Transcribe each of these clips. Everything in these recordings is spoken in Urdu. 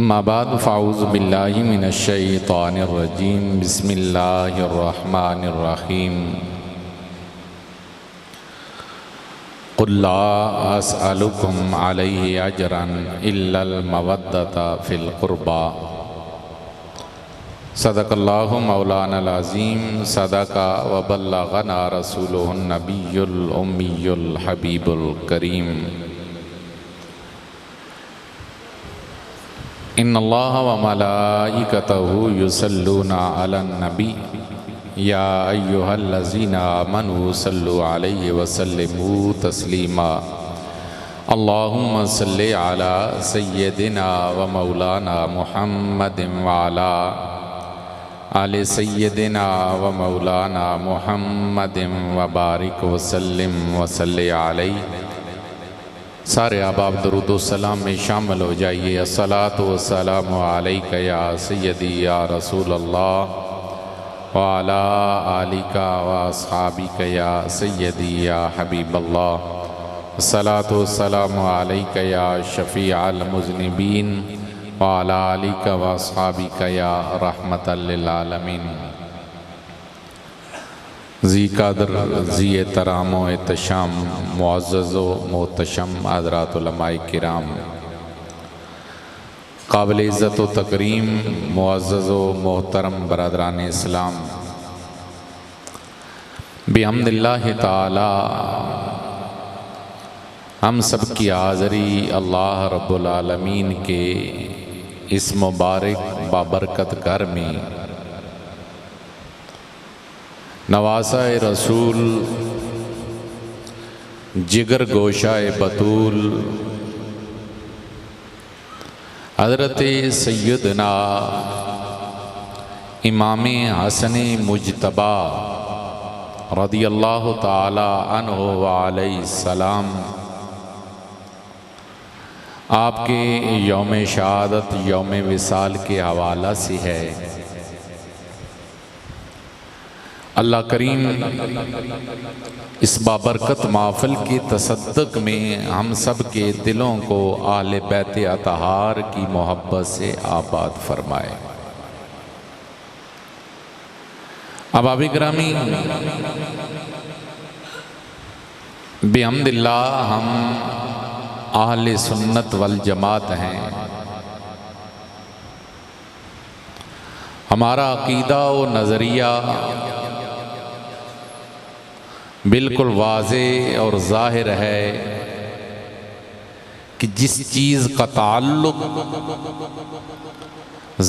اما بعد فاعوذ باللہ من الشیطان الرجیم بسم اللہ الرحمن الرحیم قل لا اسألکم علیہ اجرا الا المودۃ فی القربى صدق اللہ مولانا العظیم صدق وبلغنا رسولہ النبی الامی الحبیب الکریم ان اللہ وملائکتہ یصلون علی النبی یا ایہا الذین آمنوا صلوا علیہ وسلموا تسلیما اللہم صلی علی سیدنا ومولانا محمد وعلی آل سیدنا ومولانا محمد وبارک وسلم وصلی علیہ۔ سارے احباب درود و سلام میں شامل ہو جائیے۔ الصلاۃ والسلام علیک یا سیدی یا رسول اللہ وعلی آلک واصحابک یا سیدی یا حبیب اللہ۔ الصلاۃ والسلام علیک یا شفیع المذنبین وعلی آلک واصحابک یا رحمۃ للعالمین۔ ذی قدر ذی احترام و احتشام معزز و محتشم حضرات علماء کرام، قابل عزت و تکریم معزز و محترم برادران اسلام، بحمد اللہ تعالی ہم سب کی حاضری اللہ رب العالمین کے اس مبارک بابرکت گھر میں نواسہ رسول جگر گوشہ بطول حضرت سیدنا امام حسن مجتبی رضی اللہ تعالی عنہ وعلیہ السلام آپ کے یوم شہادت یوم وصال کے حوالہ سے ہے۔ اللہ کریم اس بابرکت محفل کی تصدق میں ہم سب کے دلوں کو اہل بیت اطہار کی محبت سے آباد فرمائے۔ احباب گرامی، بحمد اللہ ہم اہل سنت والجماعت ہیں۔ ہمارا عقیدہ و نظریہ بالکل واضح اور ظاہر ہے کہ جس چیز کا تعلق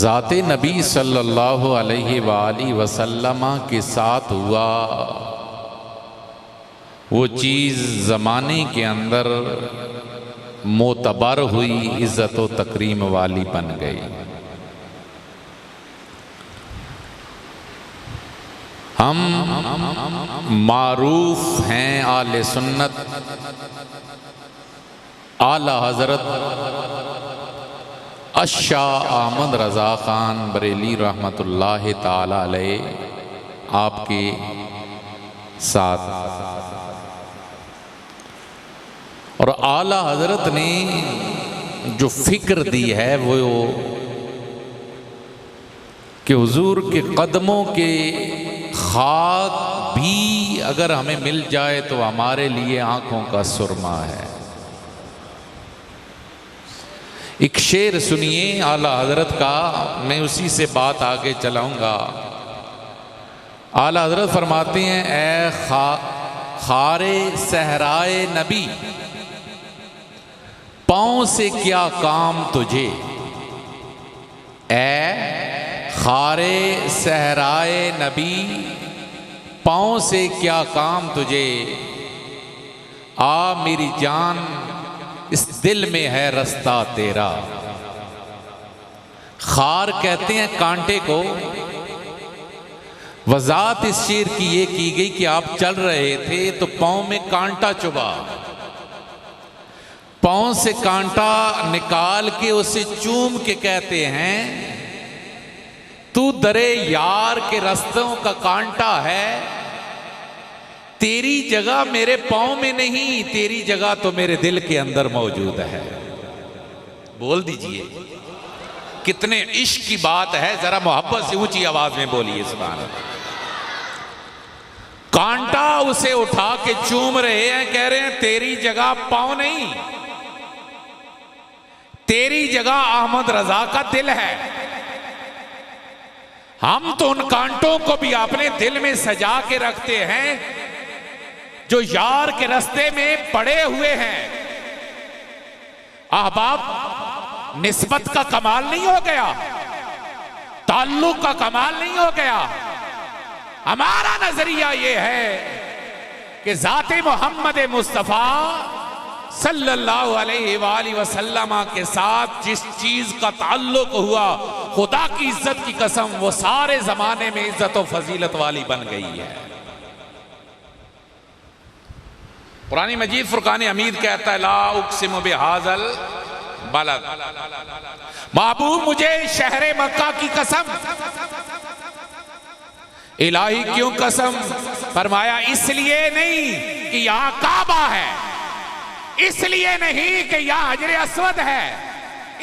ذات نبی صلی اللہ علیہ وآلہ وسلم کے ساتھ ہوا، وہ چیز زمانے کے اندر معتبر ہوئی، عزت و تکریم والی بن گئی۔ ہم معروف ہیں اہل سنت، اعلی حضرت الشاہ احمد رضا خان بریلی رحمۃ اللہ تعالی علیہ آپ کے ساتھ، اور اعلی حضرت نے جو فکر دی ہے وہ کہ حضور کے قدموں کے خاک بھی اگر ہمیں مل جائے تو ہمارے لیے آنکھوں کا سرما ہے۔ ایک شعر سنیے اعلی حضرت کا، میں اسی سے بات آگے چلاؤں گا۔ اعلی حضرت فرماتے ہیں، اے خار صحرائے نبی، پاؤں سے کیا کام تجھے، اے خار صحرائے نبی، پاؤں سے کیا کام تجھے، آ میری جان اس دل میں ہے رستہ تیرا۔ خار کہتے ہیں کانٹے کو۔ وضاحت اس شعر کی یہ کی گئی کہ آپ چل رہے تھے تو پاؤں میں کانٹا چبھا، پاؤں سے کانٹا نکال کے اسے چوم کے کہتے ہیں تو درے یار کے رستوں کا کانٹا ہے، تیری جگہ میرے پاؤں میں نہیں، تیری جگہ تو میرے دل کے اندر موجود ہے۔ بول دیجئے کتنے عشق کی بات ہے، ذرا محبت سے اونچی آواز میں بولیے سبحان اللہ۔ کانٹا اسے اٹھا کے چوم رہے ہیں، کہہ رہے ہیں تیری جگہ پاؤں نہیں، تیری جگہ احمد رضا کا دل ہے۔ ہم تو ان کانٹوں کو بھی اپنے دل میں سجا کے رکھتے ہیں جو یار کے رستے میں پڑے ہوئے ہیں۔ احباب، نسبت کا کمال نہیں ہو گیا، تعلق کا کمال نہیں ہو گیا۔ ہمارا نظریہ یہ ہے کہ ذات محمد مصطفیٰ صلی اللہ علیہ وآلہ وسلم کے ساتھ جس چیز کا تعلق ہوا، خدا کی عزت کی قسم وہ سارے زمانے میں عزت و فضیلت والی بن گئی ہے۔ قرآن مجید فرقان حمید کہتا ہے لا اقسم بہذا البلد، محبوب مجھے شہر مکہ کی قسم۔ الہی کیوں قسم؟ فرمایا اس لیے نہیں کہ یہاں کعبہ ہے، اس لیے نہیں کہ یہاں حجر اسود ہے،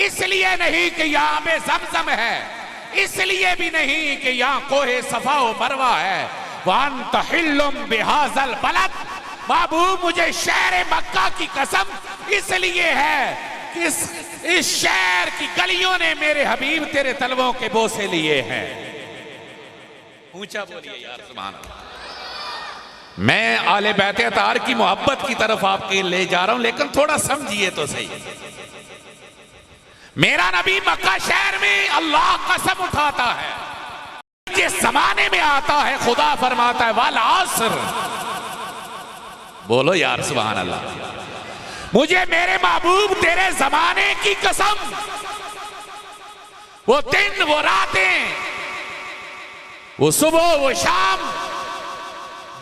اس لیے نہیں کہ یہاں آب زمزم ہے، اس لیے بھی نہیں کہ یہاں کوہ صفا و مروہ ہے۔ وَأَنْتَ حِلٌّ بِهَذَا الْبَلَدِ، محبوب مجھے شہر مکہ کی قسم اس لیے ہے کہ اس شہر کی گلیوں نے میرے حبیب تیرے طلبوں کے بوسے لیے ہیں۔ اونچا بولیے یار سبحان اللہ۔ میں آل بیت اطہار کی محبت کی طرف آپ کے لے جا رہا ہوں، لیکن تھوڑا سمجھیے تو صحیح۔ میرا نبی مکہ شہر میں اللہ قسم اٹھاتا ہے، جس زمانے میں آتا ہے خدا فرماتا ہے والعصر، بولو یار سبحان اللہ، مجھے میرے محبوب تیرے زمانے کی قسم، وہ دن وہ راتیں وہ صبح وہ شام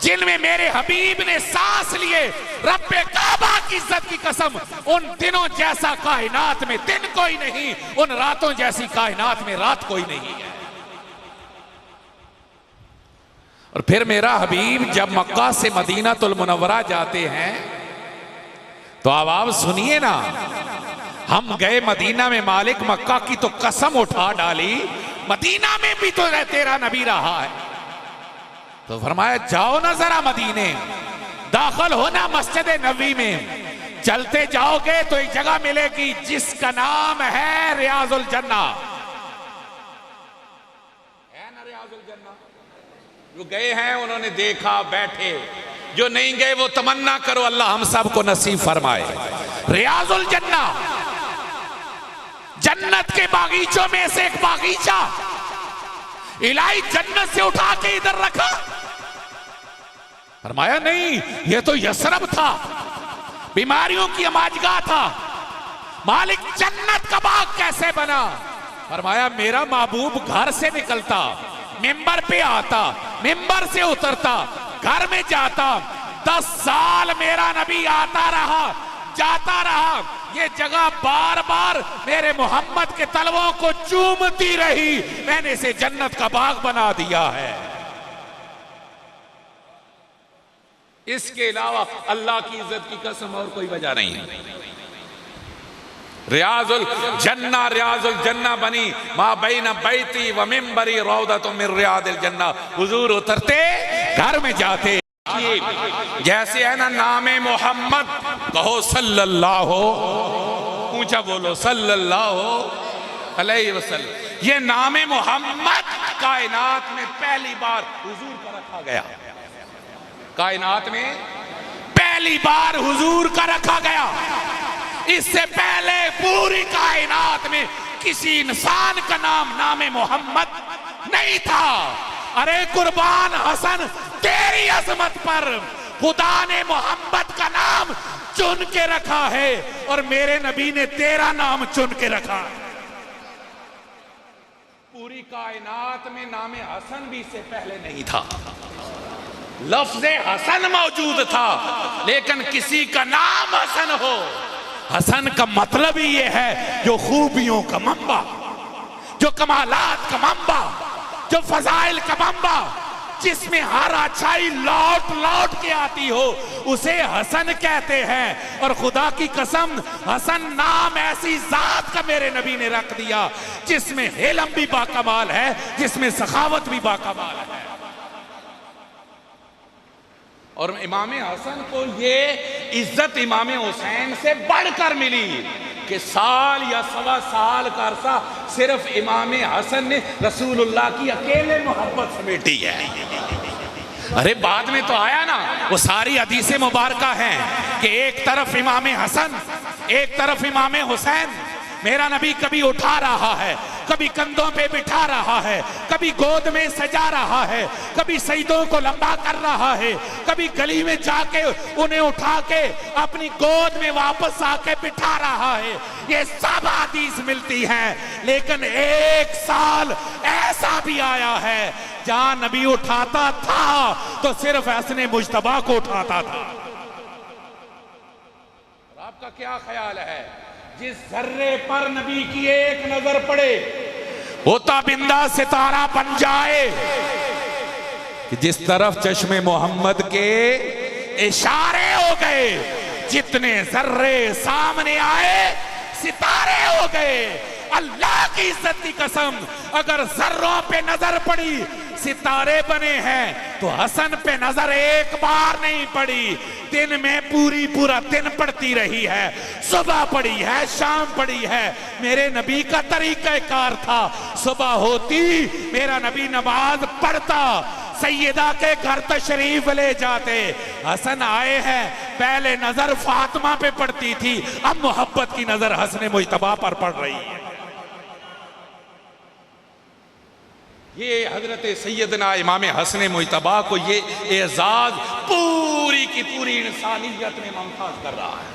جن میں میرے حبیب نے سانس لیے، رب کعبہ کی عزت کی قسم ان دنوں جیسا کائنات میں دن کوئی نہیں، ان راتوں جیسی کائنات میں رات کوئی نہیں ہے۔ اور پھر میرا حبیب جب مکہ سے مدینہ المنورہ جاتے ہیں تو آپ سنیے نا، ہم گئے مدینہ میں، مالک مکہ کی تو قسم اٹھا ڈالی، مدینہ میں بھی تو تیرا نبی رہا ہے۔ تو فرمایا جاؤ نا ذرا مدینے، داخل ہونا مسجد نبوی میں، چلتے جاؤ گے تو ایک جگہ ملے گی جس کا نام ہے ریاض الجنہ، ہے نا ریاض الجنہ؟ جو گئے ہیں انہوں نے دیکھا، بیٹھے، جو نہیں گئے وہ تمنا کرو اللہ ہم سب کو نصیب فرمائے۔ ریاض الجنہ، جنت کے باغیچوں میں سے ایک باغیچہ، الہی جنت سے اٹھا کے ادھر رکھا؟ فرمایا نہیں، یہ تو یثرب تھا، بیماریوں کی اماجگاہ تھا، مالک جنت کا باغ کیسے بنا؟ فرمایا میرا محبوب گھر سے نکلتا، ممبر پہ آتا، ممبر سے اترتا، گھر میں جاتا، 10 سال میرا نبی آتا رہا جاتا رہا، یہ جگہ بار بار میرے محمد کے طلبوں کو چومتی رہی، میں نے اسے جنت کا باغ بنا دیا ہے۔ اس کے علاوہ اللہ کی عزت کی قسم اور کوئی وجہ نہیں ہے۔ ریاض الجنہ بنی ما بین بیتی و منبری روضۃ من ریاض الجنہ، حضور اترتے گھر میں جاتے، جیسے ہے نا نام محمد، کہو صلی اللہ اونچا بولو صلی اللہ علیہ وسلم، یہ نام محمد کائنات میں پہلی بار حضور کا رکھا گیا، کائنات میں پہلی بار حضور کا رکھا گیا۔ اس سے پہلے پوری کائنات میں کسی انسان کا نام محمد نہیں تھا۔ ارے قربان حسن، تیری عظمت پر خدا نے محمد کا نام چن کے رکھا ہے اور میرے نبی نے تیرا نام چن کے رکھا ہے۔ پوری کائنات میں نام حسن بھی اس سے پہلے نہیں تھا، لفظ حسن موجود تھا لیکن کسی کا نام حسن ہو، حسن کا مطلب ہی یہ ہے جو خوبیوں کا منبع، جو کمالات کا منبع، جو فضائل کا منبع، جس میں ہر اچھائی لوٹ لوٹ کے آتی ہو اسے حسن کہتے ہیں. اور خدا کی قسم حسن نام ایسی ذات کا میرے نبی نے رکھ دیا جس میں حلم بھی باکمال ہے, جس میں سخاوت بھی باکمال ہے. اور امام حسن کو یہ عزت امام حسین سے بڑھ کر ملی کہ سال یا سوا سال کا عرصہ صرف امام حسن نے رسول اللہ کی اکیلے محبت سمیٹی ہے. ارے بعد میں تو آیا نا, وہ ساری حدیث مبارکہ ہیں کہ ایک طرف امام حسن ایک طرف امام حسین. میرا نبی کبھی اٹھا رہا ہے, کبھی کندھوں پہ بٹھا رہا ہے, کبھی گود میں سجا رہا ہے, کبھی سجدوں کو لمبا کر رہا ہے, کبھی گلی میں جا کے انہیں اٹھا کے اپنی گود میں واپس آ کے بٹھا رہا ہے. یہ سب حدیث ملتی ہیں. لیکن ایک سال ایسا بھی آیا ہے جہاں نبی اٹھاتا تھا تو صرف حسن مجتبیٰ کو اٹھاتا تھا. آپ کا کیا خیال ہے جس ذرے پر نبی کی ایک نظر پڑے وہ تابندہ ستارہ بن جائے, کہ جس طرف چشم محمد کے اشارے ہو گئے جتنے ذرے سامنے آئے ستارے ہو گئے. اللہ کی عزت کی قسم اگر ذروں پہ نظر پڑی ستارے بنے ہیں تو حسن پہ نظر ایک بار نہیں پڑی, دن میں پورا دن پڑتی رہی ہے, صبح پڑی ہے, شام پڑی ہے. میرے نبی کا طریقہ کار تھا, صبح ہوتی میرا نبی نماز پڑھتا, سیدہ کے گھر تشریف لے جاتے. حسن آئے ہیں, پہلے نظر فاطمہ پہ پڑتی تھی, اب محبت کی نظر حسن مجتبیٰ پر پڑ رہی ہے. یہ حضرت سیدنا امام حسن مجتبیٰ کو یہ اعزاز پوری کی پوری انسانیت میں ممتاز کر رہا ہے.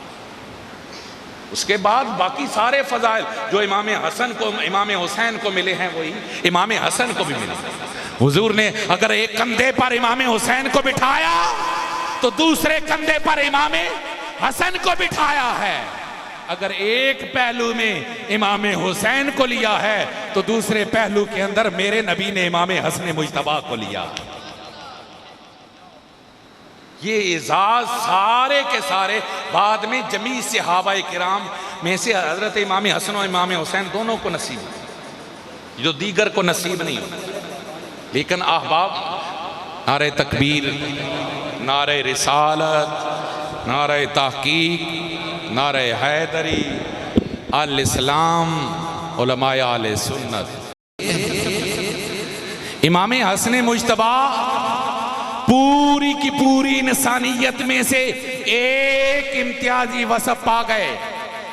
اس کے بعد باقی سارے فضائل جو امام حسن کو امام حسین کو ملے ہیں وہی امام حسن کو بھی ملے. حضور نے اگر ایک کندھے پر امام حسین کو بٹھایا تو دوسرے کندھے پر امام حسن کو بٹھایا ہے. اگر ایک پہلو میں امام حسین کو لیا ہے تو دوسرے پہلو کے اندر میرے نبی نے امام حسن مجتبیٰ کو لیا. یہ اعزاز سارے کے سارے بعد میں جمیع صحابہ کرام میں سے حضرت امام حسن و امام حسین دونوں کو نصیب ہے, جو دیگر کو نصیب نہیں ہوتا. لیکن احباب, نعرہ تکبیر, نعرہ رسالت, نعرہ تحقیق, نعرہ حیدری, الاسلام, علماء اہل سنت. امام حسن مجتبیٰ پوری کی پوری انسانیت میں سے ایک امتیازی وصف پا گئے,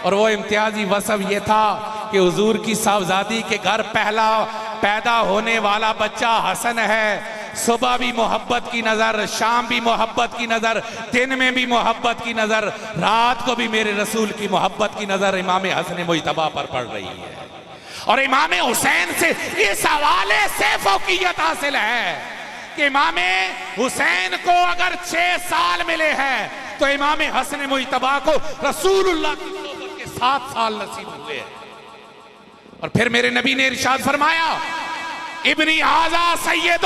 اور وہ امتیازی وصف یہ تھا کہ حضور کی صاحبزادی کے گھر پہلا پیدا ہونے والا بچہ حسن ہے. صبح بھی محبت کی نظر, شام بھی محبت کی نظر, دن میں بھی محبت کی نظر, رات کو بھی میرے رسول کی محبت کی نظر امام حسن مجتبیٰ پر پڑ رہی ہے. اور امام حسین سے اس حوالے سے فوقیت حاصل ہے کہ امام حسین کو اگر 6 سال ملے ہیں تو امام حسن مجتبیٰ کو رسول اللہ کی صحبت کے 7 سال نصیب ہوئے. اور پھر میرے نبی نے ارشاد فرمایا, ابنی ھذا سید,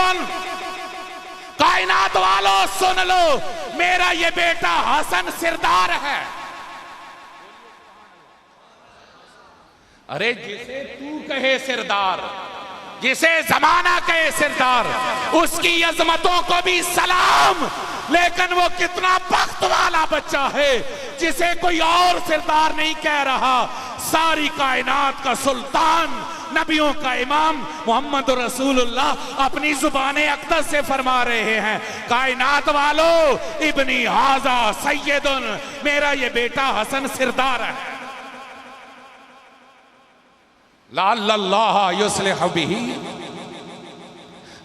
کائنات والو سن لو, میرا یہ بیٹا حسن سردار ہے. ارے جسے تو کہے سردار, جسے زمانہ کہے سردار, اس کی عظمتوں کو بھی سلام, لیکن وہ کتنا بخت والا بچہ ہے جسے کوئی اور سردار نہیں کہہ رہا. ساری کائنات کا سلطان, نبیوں کا امام محمد رسول اللہ اپنی زبان اقدس سے فرما رہے ہیں, کائنات والو ابنی ھذا سید, میرا یہ بیٹا حسن سردار ہے. لعل اللہ یصلح بہ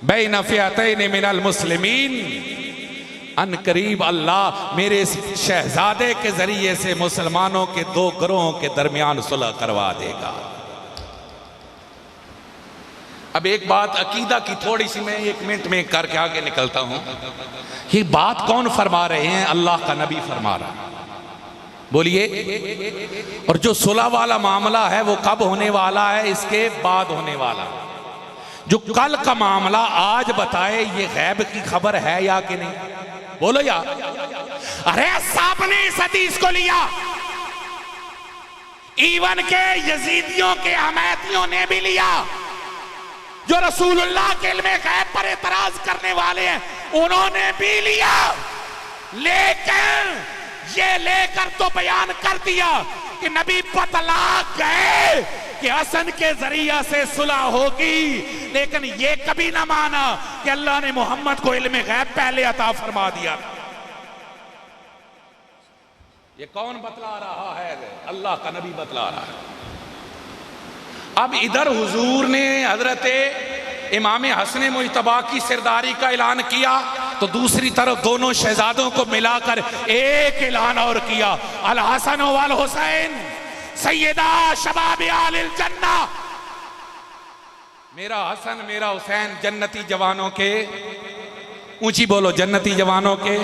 بین فئتین من المسلمین, ان قریب اللہ میرے اس شہزادے کے ذریعے سے مسلمانوں کے 2 گروہوں کے درمیان صلح کروا دے گا. اب ایک بات عقیدہ کی تھوڑی سی میں 1 منٹ میں کر کے آگے نکلتا ہوں. یہ بات کون فرما رہے ہیں؟ اللہ کا نبی فرما رہا ہے. بولیے. اور جو صلح والا معاملہ ہے وہ کب ہونے والا ہے؟ اس کے بعد ہونے والا. جو کل کا معاملہ آج بتائے یہ غیب کی خبر ہے یا کہ نہیں؟ بولو یا ارے صاحب نے اس حدیث کو لیا، ایون کے یزیدیوں کے حمیتیوں نے بھی لیا، جو رسول اللہ کے علم غیب پر اعتراض کرنے والے ہیں انہوں نے بھی لیا، لیکن یہ لے کر تو بیان کر دیا کہ نبی بتلا گئے کہ حسن کے ذریعہ سے صلح ہوگی، لیکن یہ کبھی نہ مانا کہ اللہ نے محمد کو علم غیب پہلے عطا فرما دیا تھا۔ یہ کون بتلا رہا ہے؟ اللہ کا نبی بتلا رہا ہے۔ اب ادھر حضور نے حضرت امام حسن مجتبی کی سرداری کا اعلان کیا تو دوسری طرف دونوں شہزادوں کو ملا کر ایک اعلان اور کیا، الحسن والحسین سیدہ شباب آل الجنہ، میرا حسن میرا حسین جنتی جوانوں کے، اونچی بولو، جنتی جوانوں کے۔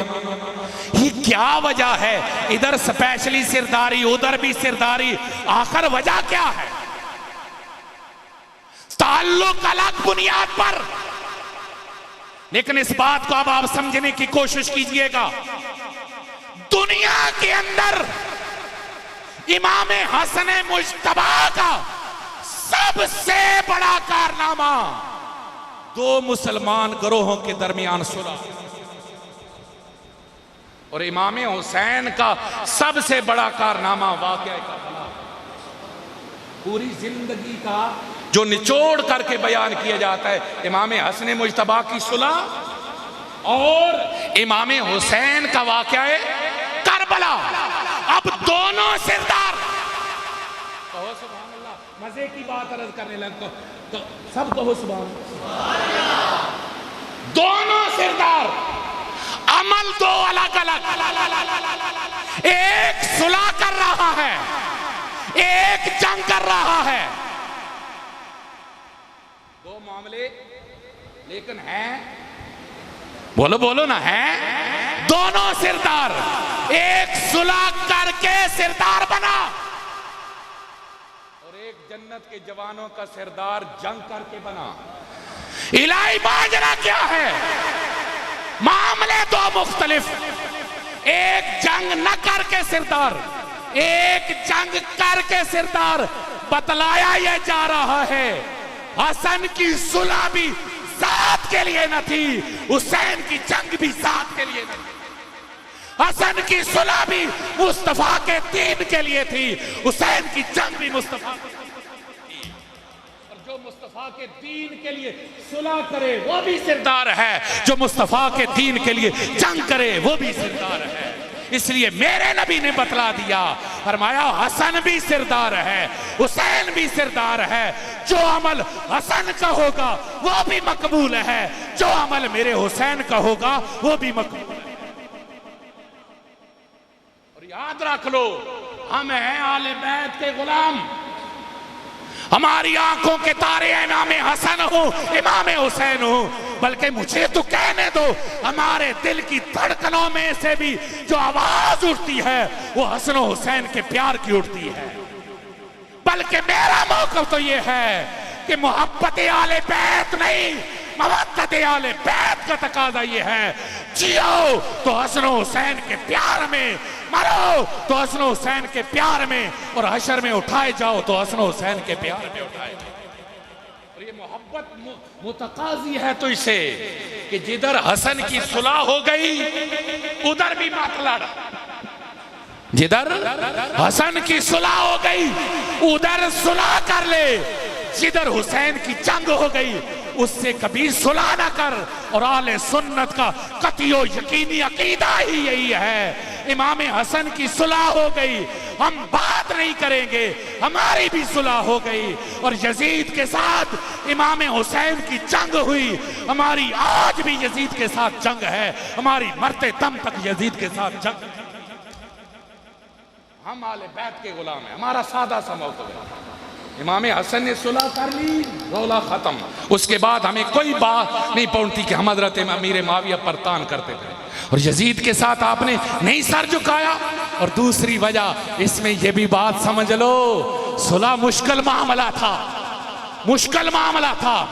یہ کیا وجہ ہے؟ ادھر سپیشلی سرداری ادھر بھی سرداری، آخر وجہ کیا ہے؟ تعلق الگ بنیاد پر، لیکن اس بات کو اب آپ سمجھنے کی کوشش کیجئے گا، دنیا کے اندر امام حسن مجتبی کا سب سے بڑا کارنامہ دو مسلمان گروہوں کے درمیان صلح، اور امام حسین کا سب سے بڑا کارنامہ واقعہ کربلا، پوری زندگی کا جو نچوڑ کر کے بیان کیا جاتا ہے امام حسن مجتبی کی صلح اور امام حسین کا واقعہ کربلا۔ اب دونوں سردار، کہو سبحان اللہ، مزے کی بات عرض کرنے لگ تو سب کہو سبحان اللہ، دونوں سردار عمل دو الگ الگ، ایک صلح کر رہا ہے ایک جنگ کر رہا ہے، دو معاملے لیکن ہیں، بولو بولو نا، ہیں دونوں سردار، ایک صلح کر کے سردار بنا اور ایک جنت کے جوانوں کا سردار جنگ کر کے بنا۔ الہی ماجرا کیا ہے؟ معاملے دو مختلف، ایک جنگ نہ کر کے سردار، ایک جنگ کر کے سردار۔ بتلایا یہ جا رہا ہے حسن کی صلح بھی ذات کے لیے نہ تھی، حسین کی جنگ بھی ذات کے لیے نہ تھی، حسن کی صلح بھی مصطفیٰ کے دین کے لیے تھی، حسین کی جنگ بھی مصطفیٰ کے دین تھی، اور جو مصطفیٰ کے دین کے لیے صلح کرے وہ بھی سردار ہے، جو مصطفیٰ کے دین کے لیے جنگ کرے وہ بھی سردار ہے۔ اس لیے میرے نبی نے بتلا دیا، فرمایا حسن بھی سردار ہے حسین بھی سردار ہے، جو عمل حسن کا ہوگا وہ بھی مقبول ہے، جو عمل میرے حسین کا ہوگا وہ بھی مقبول ہے۔ اور یاد رکھ لو، ہم ہیں آل بیت کے غلام، ہماری آنکھوں کے تارے امام حسن ہو امام حسین ہو، بلکہ مجھے تو کہنے دو ہمارے دل کی دھڑکنوں میں سے بھی جو آواز اٹھتی ہے وہ حسن و حسین کے پیار کی اٹھتی ہے۔ بلکہ میرا موقف تو یہ ہے کہ محبت آل بیت نہیں، مودت آل بیت کا تقاضا یہ ہے، جیو تو حسن و حسین کے پیار میں، مرو تو حسن و حسین کے پیار میں، اور حشر میں اٹھائے جاؤ تو حسن و حسین کے پیار میں اٹھائے جاؤ۔ اور یہ محبت متقاضی ہے تو اسے کہ جدھر حسن کی صلح ہو گئی ادھر بھی مت لڑ، جدھر حسن کی صلح ہو گئی ادھر صلح کر لے، جدھر حسین کی جنگ ہو گئی اس سے کبھی صلح نہ کر۔ اور اہل سنت کا قطعی و یقینی عقیدہ ہی یہی ہے، امام حسن کی صلح ہو گئی ہم بات نہیں کریں گے، ہماری بھی صلح ہو گئی، اور یزید کے ساتھ امام حسین کی جنگ ہوئی، ہماری آج بھی یزید کے ساتھ جنگ ہے، ہماری مرتے دم تک یزید کے ساتھ جنگ ہے۔ ہم آل بیت کے غلام ہیں، ہمارا سادہ سا موقف ہے، امام حسن نے صلح کر لی، رولا ختم، اس کے بعد ہمیں کوئی بات نہیں پہنچتی کہ ہم حضرت امیر معاویہ پر تان کرتے تھے، اور یزید کے ساتھ آپ نے نہیں سر جھکایا۔ اور دوسری وجہ اس میں یہ بھی بات سمجھ لو، صلح مشکل معاملہ تھا، مشکل معاملہ تھا،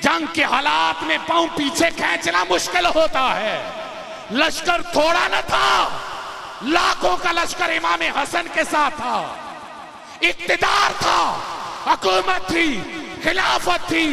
جنگ کے حالات میں پاؤں پیچھے کھینچنا مشکل ہوتا ہے. لشکر تھوڑا نہ تھا، لاکھوں کا لشکر امام حسن کے ساتھ تھا، اقتدار تھا، حکومت تھی، خلافت تھی.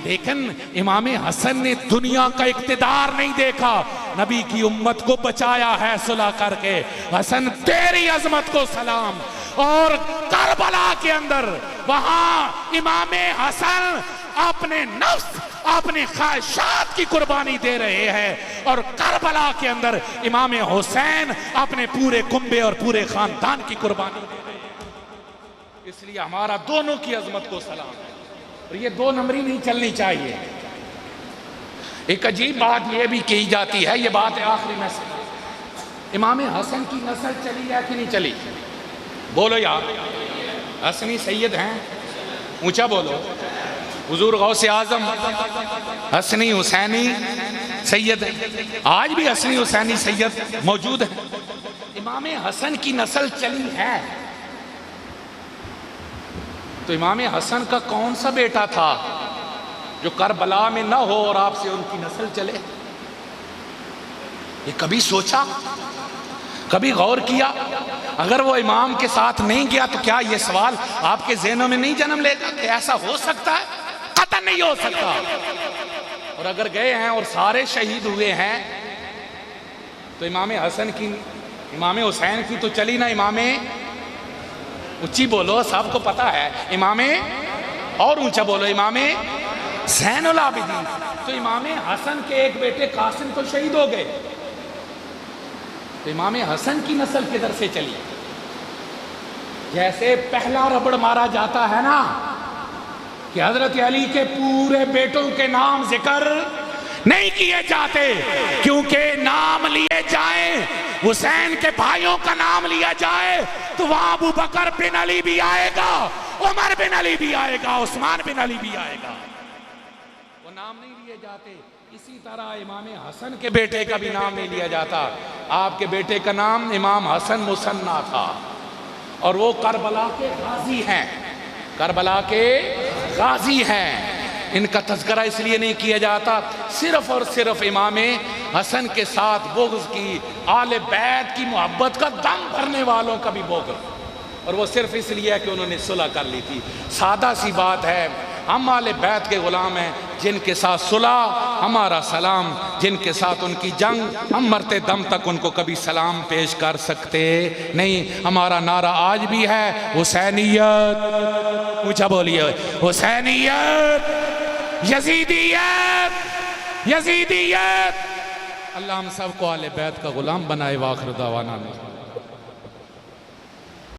لیکن امام حسن نے دنیا کا اقتدار نہیں دیکھا، نبی کی امت کو بچایا ہے صلح کر کے. حسن تیری عظمت کو سلام. اور کربلا کے اندر وہاں امام حسن اپنے نفس، اپنے خواہشات کی قربانی دے رہے ہیں، اور کربلا کے اندر امام حسین اپنے پورے کنبے اور پورے خاندان کی قربانی دے رہے ہیں. اس لیے ہمارا دونوں کی عظمت کو سلام ہے. اور یہ دو نمبری نہیں چلنی چاہیے. ایک عجیب بات یہ بھی کہی جاتی ہے، یہ بات ہے آخری میں سے، امام حسن کی نسل چلی ہے کہ نہیں چلی؟ بولو یار. حسنی سید ہیں، اونچا بولو. حضور غوث اعظم حسنی حسینی سید ہیں، آج بھی حسنی حسینی سید موجود ہیں. امام حسن کی نسل چلی ہے تو امام حسن کا کون سا بیٹا تھا جو کربلا میں نہ ہو اور آپ سے ان کی نسل چلے؟ یہ کبھی سوچا، کبھی غور کیا؟ اگر وہ امام کے ساتھ نہیں گیا تو کیا یہ سوال آپ کے ذہنوں میں نہیں جنم لے گا کہ ایسا ہو سکتا ہے؟ قطعاً نہیں ہو سکتا. اور اگر گئے ہیں اور سارے شہید ہوئے ہیں تو امام حسین کی تو چلی نا. امام اونچی بولو، سب کو پتا ہے. امام اور اونچا بولو، امام زین العابدین. تو امام حسن کے ایک بیٹے قاسم تو شہید ہو گئے، تو امام حسن کی نسل کدھر سے چلی؟ جیسے پہلا ربڑ مارا جاتا ہے نا کہ حضرت علی کے پورے بیٹوں کے نام ذکر نہیں کیے جاتے، کیونکہ نام لیے جائیں، حسین کے بھائیوں کا نام لیا جائے تو وہاں ابو بکر بن علی بھی آئے گا، عمر بن علی بھی آئے گا، عثمان بن علی بھی آئے گا. وہ نام نہیں لیے جاتے. اسی طرح امام حسن کے بیٹے کا بھی نام نہیں لیا جاتا. آپ کے بیٹے کا نام امام حسن مثنیٰ تھا، اور وہ کربلا کے غازی ہیں. کربلا کے غازی ہیں. ان کا تذکرہ اس لیے نہیں کیا جاتا، صرف اور صرف امام حسن کے ساتھ بغض کی، آل بیت کی محبت کا دم بھرنے والوں کا بھی بغض، اور وہ صرف اس لیے کہ انہوں نے صلح کر لی تھی. سادہ سی بات ہے، ہم آل بیت کے غلام ہیں، جن کے ساتھ صلح ہمارا سلام، جن کے ساتھ ان کی جنگ ہم مرتے دم تک ان کو کبھی سلام پیش کر سکتے نہیں. ہمارا نعرہ آج بھی ہے حسینیت. اونچا بولیے، حسینیت، یزیدیت. اللہ ہم سب کو آل بیت کا غلام بنائے. وآخر دعوانا.